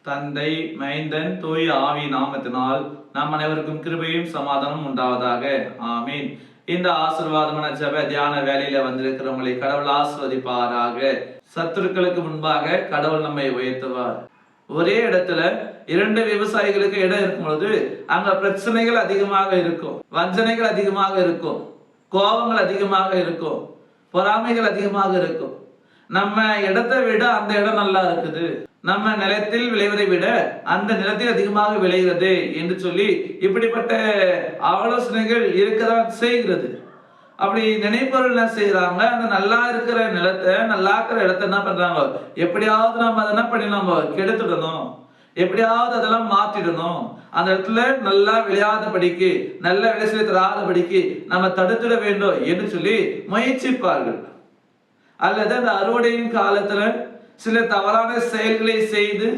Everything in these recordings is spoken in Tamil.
தந்தை, மைந்தன், தூய ஆவி நாமத்தினால் நம் அனைவருக்கும் கிருபையும் சமாதானம் உண்டாவதாக. ஆமீன். இந்த ஆசீர்வாதமான ஜெப தியான வேலையில வந்திருக்கிறவங்களை கடவுள் ஆசீர்வதிப்பாராக. சத்துருக்களுக்கு முன்பாக கடவுள் நம்மை உயர்த்துவார். ஒரே இடத்துல இரண்டு விவசாயிகளுக்கு இடம் இருக்கும் பொழுது அங்க பிரச்சனைகள் அதிகமாக இருக்கும், வஞ்சனைகள் அதிகமாக இருக்கும், கோபங்கள் அதிகமாக இருக்கும், பொறாமைகள் அதிகமாக இருக்கும். நம்ம இடத்தை விட அந்த இடம் நல்லா இருக்குது, நம்ம நிலத்தில் விளைவதை விட அந்த நிலத்தில் அதிகமாக விளைகிறது என்று சொல்லி இப்படிப்பட்ட ஆலோசனைகள் இருக்கதான் செய்கிறது. அப்படி நினைப்பவர்கள் என்ன செய்யறாங்க, அந்த நல்லா இருக்கிற நிலத்தை, நல்லா இருக்கிற இடத்த என்ன பண்றாங்க, எப்படியாவது நம்ம அதை என்ன பண்ணி நம்ம கெடுத்துடணும், எப்படியாவது அதெல்லாம் மாத்திடணும், அந்த இடத்துல நல்லா விளையாத படிக்கு, நல்ல விளைச்சலை தராத படிக்கு நம்ம தடுத்துட வேண்டும் என்று சொல்லி முயற்சிப்பார்கள். அல்லது அந்த அறுவடையின் காலத்துல சில தவறான செயல்களை செய்து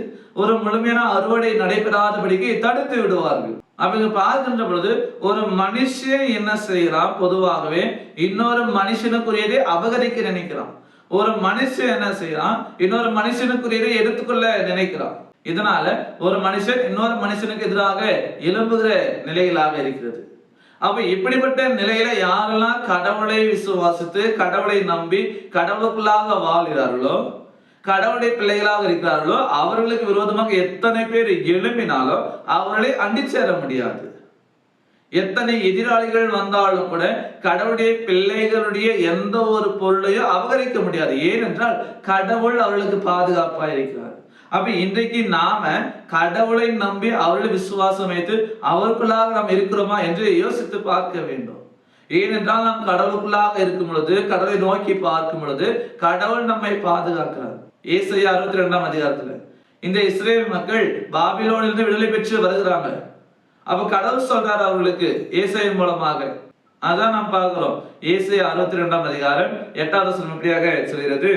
ஒரு முழுமையான அறுவடை நடைபெறாதபடிக்கு தடுத்து விடுவார்கள். அவங்க பார்க்கின்ற பொழுது ஒரு மனுஷன் என்ன செய்யறான், பொதுவாகவே இன்னொரு மனுஷனுக்குரியதை அபகரிக்க நினைக்கிறான். ஒரு மனுஷன் என்ன செய்யறான், இன்னொரு மனுஷனுக்குரியதை எடுத்துக்கொள்ள நினைக்கிறான். இதனால ஒரு மனுஷன் இன்னொரு மனுஷனுக்கு எதிராக எழும்புகிற நிலைகளாக இருக்கிறது. அப்ப இப்படிப்பட்ட நிலையில யாரெல்லாம் கடவுளை விசுவாசித்து கடவுளை நம்பி கடவுளுக்குள்ளாக வாழ்கிறார்களோ, கடவுளுடைய பிள்ளைகளாக இருக்கிறார்களோ, அவர்களுக்கு விரோதமாக எத்தனை பேர் எழும்பினாலும் அவர்களை அண்டி சேர முடியாது. எத்தனை எதிராளிகள் வந்தாலும் கூட கடவுளுடைய பிள்ளைகளுடைய எந்த ஒரு பொருளையும் அபகரிக்க முடியாது. ஏனென்றால் கடவுள் அவர்களுக்கு பாதுகாப்பாக இருக்கிறார். அப்ப இன்றைக்கு நாம கடவுளை நம்பி அவர்களை விசுவாசம் வைத்து அவருக்குள்ளாக நாம் இருக்கிறோமா என்று யோசித்து பார்க்க வேண்டும். ஏனென்றால் நாம் கடவுளுக்குள்ளாக இருக்கும் பொழுது, கடவுளை நோக்கி பார்க்கும் பொழுது கடவுள் நம்மை பாதுகாக்கிறார். ஏசாயா 62ஆம் அதிகாரத்துல இந்த இஸ்ரேல் மக்கள் பாபிலோனிலிருந்து விடுதலை பெற்று வருகிறாங்க. அப்ப கடவுள் சொல்றாரு அவர்களுக்கு ஏசாயா மூலமாக. அதான் நாம் பார்க்கிறோம். ஏசாயா 62ஆம் அதிகாரம் 8வது வசனம் இப்படியாக சொல்கிறது,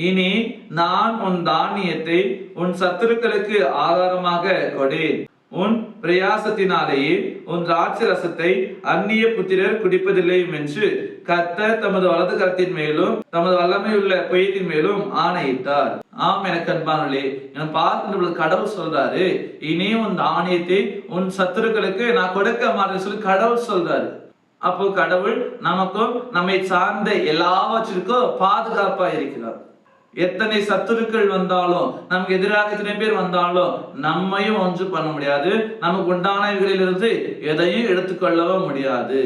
இனி நான் உன் தானியத்தை உன் சத்துருக்களுக்கு ஆகாரமாக கொடேன், உன் பிரயாசத்தினாலேயே உன் திராட்சை ரசத்தை அந்நிய புத்திரர் குடிப்பதில்லை என்று கர்த்தர் தமது வலது கரத்தின் மேலும் தமது வல்லமையுள்ள பொய்யத்தின் மேலும் ஆணையிட்டார். ஆம், எனக்கு அன்பானே, பார்க்கின்ற கடவுள் சொல்றாரு, இனி உன் தானியத்தை உன் சத்துருக்களுக்கு நான் கொடுக்க மாட்டேன்னு சொல்லி கடவுள் சொல்றாரு. அப்போ கடவுள் நமக்கும் நம்மை சார்ந்த எல்லாவற்றிற்கும் பாதுகாப்பா இருக்கிறார். எத்தனை சத்துருக்கள் வந்தாலும், நமக்கு எதிராக எத்தனை பேர் வந்தாலும் நம்மையும் ஒன்று பண்ண முடியாது, நமக்கு உண்டானவர்களிலிருந்து எதையும் எடுத்துக்கொள்ளவும் முடியாது.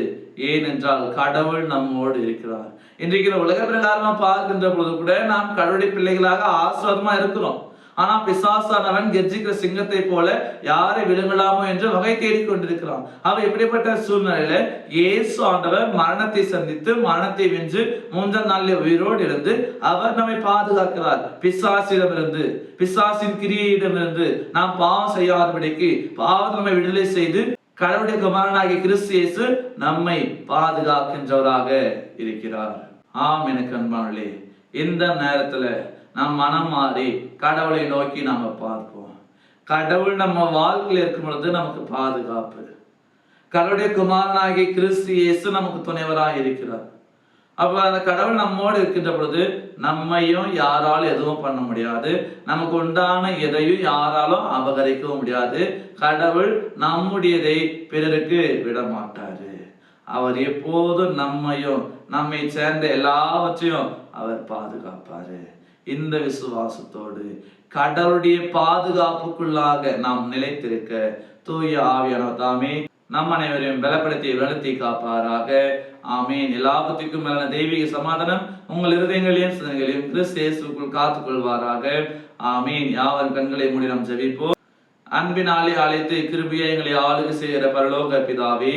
ஏனென்றால் கடவுள் நம்மோடு இருக்கிறார். இன்றைக்கு உலக பிரகாரமா பார்க்கின்ற பொழுது கூட நாம் கடவுளுடைய பிள்ளைகளாக ஆசீர்வாதமா இருக்கிறோம். ஆனா பிசாசானவன் கெர்ச்சிக்கிற சிங்கத்தை போல யாரை விழுங்கலாமோ என்று வகை தேடிக் கொண்டிருக்கிறான். அவன் இப்படிப்பட்ட சூழ்நிலையில இயேசு ஆண்டவர் மரணத்தை சந்தித்து மரணத்தை வென்று 3ஆம் நாளில் உயிரோடு இருந்து அவர் நம்மை பாதுகாக்கிறார். பிசாசிடமிருந்து, பிசாசின் கிரியையிடமிருந்து நாம் பாவம் செய்யாதபடிக்கு பாவத்தை நம்மை விடுதலை செய்து கடவுளுடைய குமாரனாகிய கிறிஸ்து இயேசு நம்மை பாதுகாக்கின்றவராக இருக்கிறார். ஆம், எனக்கு அன்பானே, இந்த நேரத்துல நாம் மனம் மாறி கடவுளை நோக்கி நாம பார்ப்போம். கடவுள் நம்ம வாழ்க்கையில் இருக்கும் பொழுது நமக்கு பாதுகாப்பு. கடவுளுடைய குமாரனாகிய கிறிஸ்து இயேசு நமக்கு துணைவராக இருக்கிறார். அப்ப அந்த கடவுள் நம்மோடு இருக்கின்ற பொழுது நம்மையும் யாராலும் எதுவும் பண்ண முடியாது, நமக்கு உண்டான எதையும் யாராலும் அபகரிக்கவும் முடியாது. கடவுள் நம்முடையதை பிறருக்கு விட மாட்டாரு. அவர் எப்போதும் நம்மையும் நம்மை சேர்ந்த எல்லாவற்றையும் அவர் பாதுகாப்பாரு. இந்த விசுவாசத்தோடு கடவுளுடைய பாதுகாப்புக்குள்ளாக நாம் நிலைத்திருக்க தூய ஆவியானவர் தாமே நம் அனைவரையும் பலப்படுத்தி வளர்த்தி காப்பாராக. ஆமீன். எல்லாவற்றுக்கும் மேலான தெய்வீக சமாதானம் உங்கள் இருதயங்களையும் சிந்தனைகளையும் கிறிஸ்து இயேசுவுக்குள் காத்துக் கொள்வாராக. ஆமீன். யாவர் கண்களை மூடி நாம் ஜெபிப்போம். அன்பினாலே அழைத்து கிருபையை எங்களை ஆளுகை செய்கிற பரலோக பிதாவே,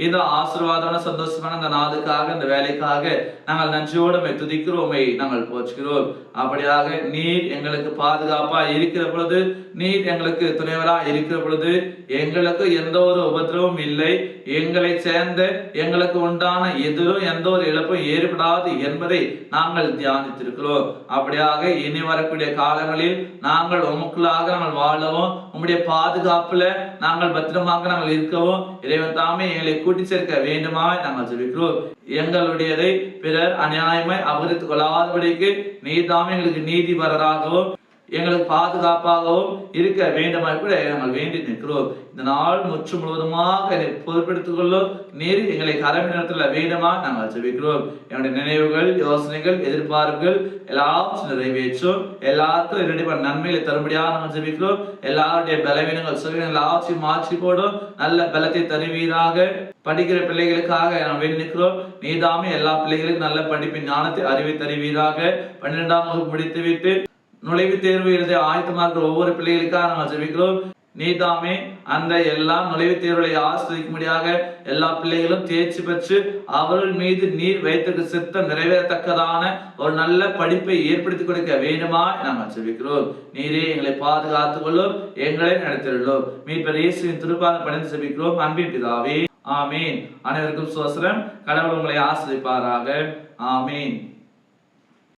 இந்த ஆசீர்வாதமான சந்தோஷமான இந்த நாளுக்காக, இந்த வேலைக்காக நாங்கள் நன்றியோடு துதிக்கிறோமை நாங்கள் போற்றுகிறோம். அப்படியாக நீர் எங்களுக்கு பாதுகாப்பா இருக்கிற பொழுது, நீர் எங்களுக்கு துணைவரா இருக்கிற பொழுது எங்களுக்கு எந்த ஒரு உபத்திரவும் இல்லை, எங்களை சேர்ந்த எங்களுக்கு உண்டான எதிரும் எந்த ஒரு இழப்பும் ஏற்படாது என்பதை நாங்கள் தியானித்திருக்கிறோம். அப்படியாக இனி வரக்கூடிய காலங்களில் நாங்கள் உமக்குள்ளாக நாங்கள் வாழவும், உம்முடைய பாதுகாப்புல நாங்கள் பத்திரமாக நாங்கள் இருக்கவும் இறைவன் தாமே எங்களை கூட்டி சேர்க்க வேண்டுமாய் நாங்கள் ஜெபிக்கிறோம். எங்களுடையதை பிறர் அநியாயமாய் அபகரித்துக் கொள்ளாதபடிக்கு நீர் தாமே எங்களுக்கு நீதிபரராகவும் எங்களுக்கு பாதுகாப்பாகவும் இருக்க வேண்டுமா கூட நாங்கள் வேண்டி நிற்கிறோம். இந்த நாள் முற்று முழுவதுமாக என்னை பொறுப்பெடுத்துக் கொள்ளும் நீர் எங்களை கரவி நடத்தல வேண்டுமா நாங்கள் ஜெபிக்கிறோம். என்னுடைய நினைவுகள், யோசனைகள், எதிர்பார்ப்புகள் எல்லாத்தையும் நிறைவேற்றும். எல்லாருக்கும் இரண்டு நன்மைகளை தரும்படியாக நாங்கள் ஜெபிக்கிறோம். எல்லாருடைய பலவீனங்கள் சுகங்கள் எல்லாத்தையும் மாற்றி போடும். நல்ல பலத்தை தருவீராக. படிக்கிற பிள்ளைகளுக்காக நாம் வேண்டி நிற்கிறோம். நீதாமே எல்லா பிள்ளைகளுக்கும் நல்ல படிப்பின் ஞானத்தை அறிவை தருவீராக. 12ஆம் வகுப்பு முடித்துவிட்டு நுழைவுத் தேர்வு எழுத ஆயத்தமாக இருக்கிற ஒவ்வொரு பிள்ளைகளுக்காக நாங்கள் ஜெபிக்கிறோம். நீதாமே அந்த எல்லா நுழைவுத் தேர்வுகளை ஆசிரியக்கும்படியாக எல்லா பிள்ளைகளும் தேர்ச்சி பெற்று அவர்கள் மீது நீர் வைத்திருக்க சித்தம் நிறைவேறத்தக்கதான ஒரு நல்ல படிப்பை ஏற்படுத்தி கொடுக்க வேண்டுமா நாங்கள் ஜெபிக்கிறோம். நீரே எங்களை பாதுகாத்துக் கொள்ளும், எங்களை நடத்தியுள்ளோம். மீட்பர் இயேசுவின் திருப்பாதம் பணிந்து ஜெபிக்கிறோம். அன்பின் பிதாவே, ஆமீன். அனைவருக்கும் சுவசரம். கடவுள் உங்களை ஆசீர்வதிப்பாராக. ஆமீன்.